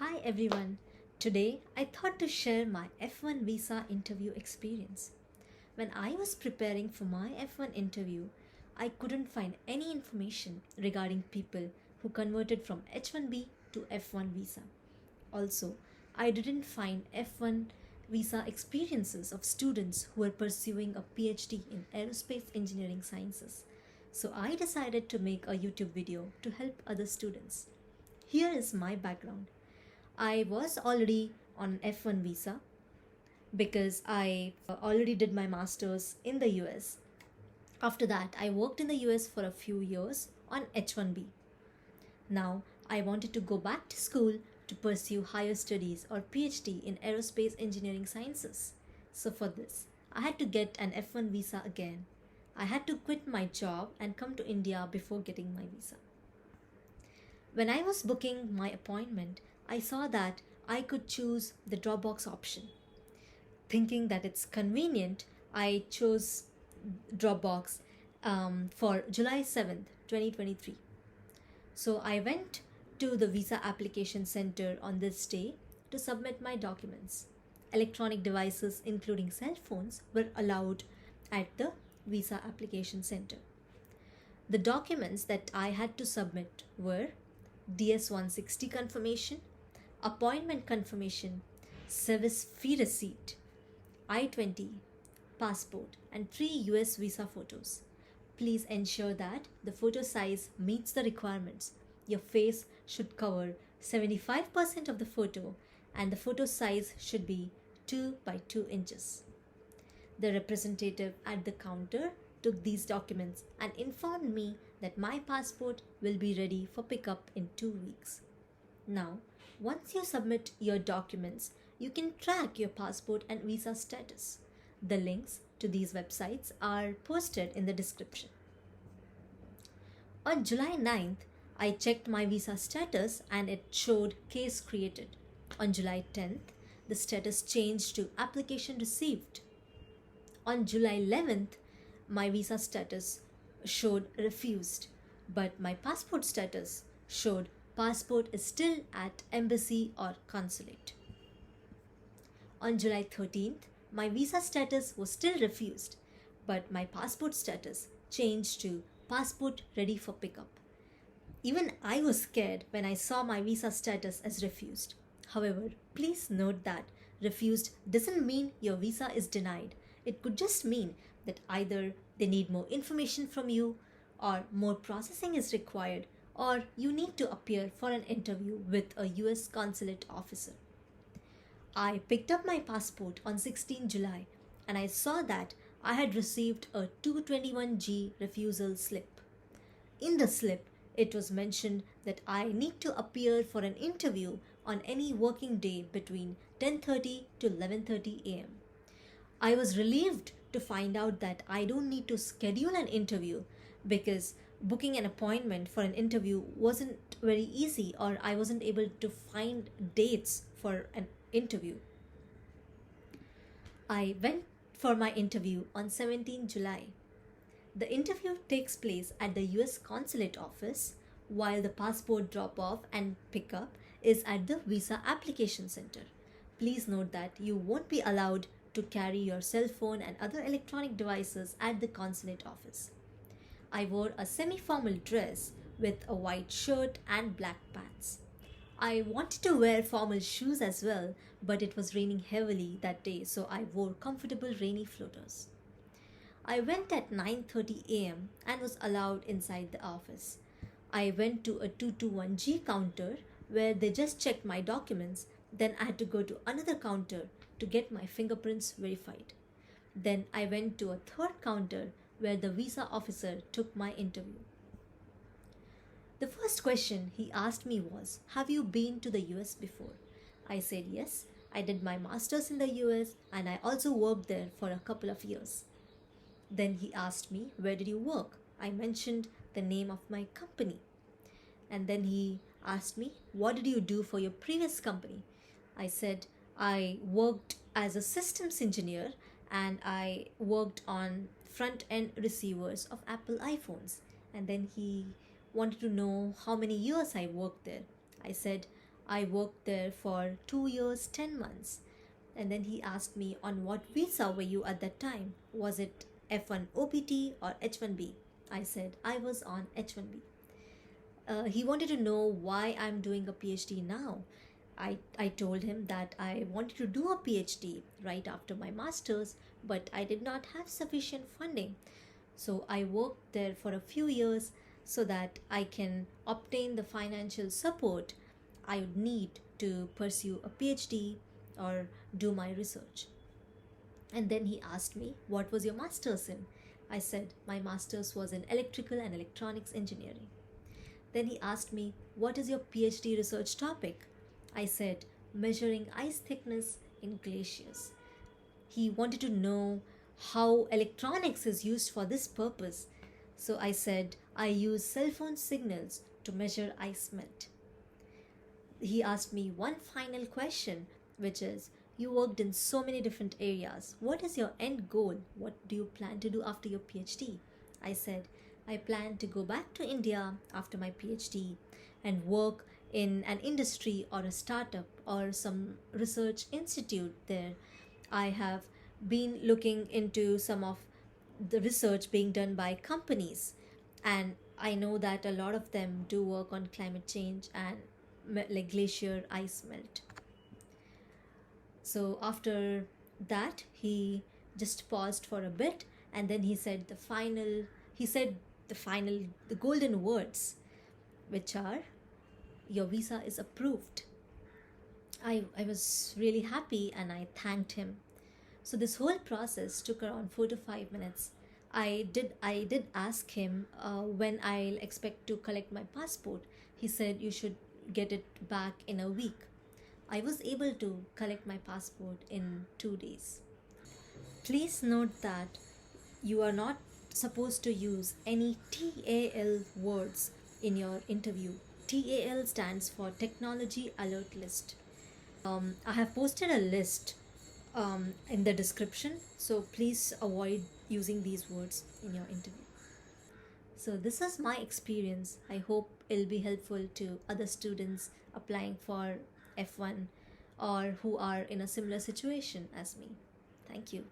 Hi everyone. Today I thought to share my F1 visa interview experience. When I was preparing for my F1 interview, I couldn't find any information regarding people who converted from H1B to F1 visa. Also, I didn't find F1 visa experiences of students who were pursuing a PhD in aerospace engineering sciences. So I decided to make a YouTube video to help other students. Here is my background. I was already on F1 visa because I already did my masters in the US. After that, I worked in the US for a few years on H1B. Now, I wanted to go back to school to pursue higher studies or PhD in aerospace engineering sciences. So, for this, I had to get an F1 visa again. I had to quit my job and come to India before getting my visa. When I was booking my appointment, I saw that I could choose the Dropbox option. Thinking that it's convenient, I chose Dropbox for July 7th, 2023. So I went to the visa application center on this day to submit my documents. Electronic devices, including cell phones, were allowed at the visa application center. The documents that I had to submit were DS-160 confirmation, appointment confirmation, service fee receipt, I-20, passport, and 3 US visa photos. Please ensure that the photo size meets the requirements. Your face should cover 75% of the photo and the photo size should be 2 by 2 inches. The representative at the counter took these documents and informed me that my passport will be ready for pickup in 2 weeks. Now, once you submit your documents, you can track your passport and visa status. The links to these websites are posted in the description. On July 9th, I checked my visa status and it showed case created. On July 10th, the status changed to application received. On July 11th, my visa status showed refused, but my passport status showed passport is still at embassy or consulate. On July 13th, my visa status was still refused, but my passport status changed to passport ready for pickup. Even I was scared when I saw my visa status as refused. However, please note that refused doesn't mean your visa is denied. It could just mean that either they need more information from you, or more processing is required, or you need to appear for an interview with a US consulate officer. I picked up my passport on 16 July and I saw that I had received a 221g refusal slip. In the slip, it was mentioned that I need to appear for an interview on any working day between 10:30 to 11:30 a.m. I was relieved to find out that I don't need to schedule an interview because booking an appointment for an interview wasn't very easy, or I wasn't able to find dates for an interview. I went for my interview on 17 July. The interview takes place at the US consulate office, while the passport drop off and pickup is at the visa application center. Please note that you won't be allowed to carry your cell phone and other electronic devices at the consulate office. I wore a semi-formal dress with a white shirt and black pants. I wanted to wear formal shoes as well, but it was raining heavily that day, so I wore comfortable rainy floaters. I went at 9:30 a.m. and was allowed inside the office. I went to a 221g counter where they just checked my documents. Then I had to go to another counter to get my fingerprints verified. Then I went to a third counter where the visa officer took my interview. The first question he asked me was, "Have you been to the US before?" I said yes. I did my masters in the US and I also worked there for a couple of years. Then he asked me, "Where did you work?" I mentioned the name of my company. And then he asked me, "What did you do for your previous company?" I said, "I worked as a systems engineer and I worked on front end receivers of Apple iPhones." And then he wanted to know how many years I worked there. I said, I worked there for 2 years, 10 months. And then he asked me, on what visa were you at that time? Was it F1 OPT or H1B? I said, I was on H1B. He wanted to know why I'm doing a PhD now. I told him that I wanted to do a PhD right after my master's, but I did not have sufficient funding. So I worked there for a few years so that I can obtain the financial support I would need to pursue a PhD or do my research. And then he asked me, what was your master's in? I said, my master's was in electrical and electronics engineering. Then he asked me, what is your PhD research topic? I said, measuring ice thickness in glaciers. He wanted to know how electronics is used for this purpose. So I said, I use cell phone signals to measure ice melt. He asked me one final question, which is, you worked in so many different areas. What is your end goal? What do you plan to do after your PhD? I said, I plan to go back to India after my PhD and work in an industry or a startup or some research institute there. I have been looking into some of the research being done by companies, and I know that a lot of them do work on climate change and like glacier ice melt. So after that, he just paused for a bit, and then he said the golden words, which are, your visa is approved. I was really happy and I thanked him. So this whole process took around 4 to 5 minutes. I did ask him when I'll expect to collect my passport. He said you should get it back in a week. I was able to collect my passport in 2 days. Please note that you are not supposed to use any TAL words in your interview. TAL stands for Technology Alert List. I have posted a list in the description, so please avoid using these words in your interview. So, this is my experience. I hope it'll be helpful to other students applying for F1 or who are in a similar situation as me. Thank you.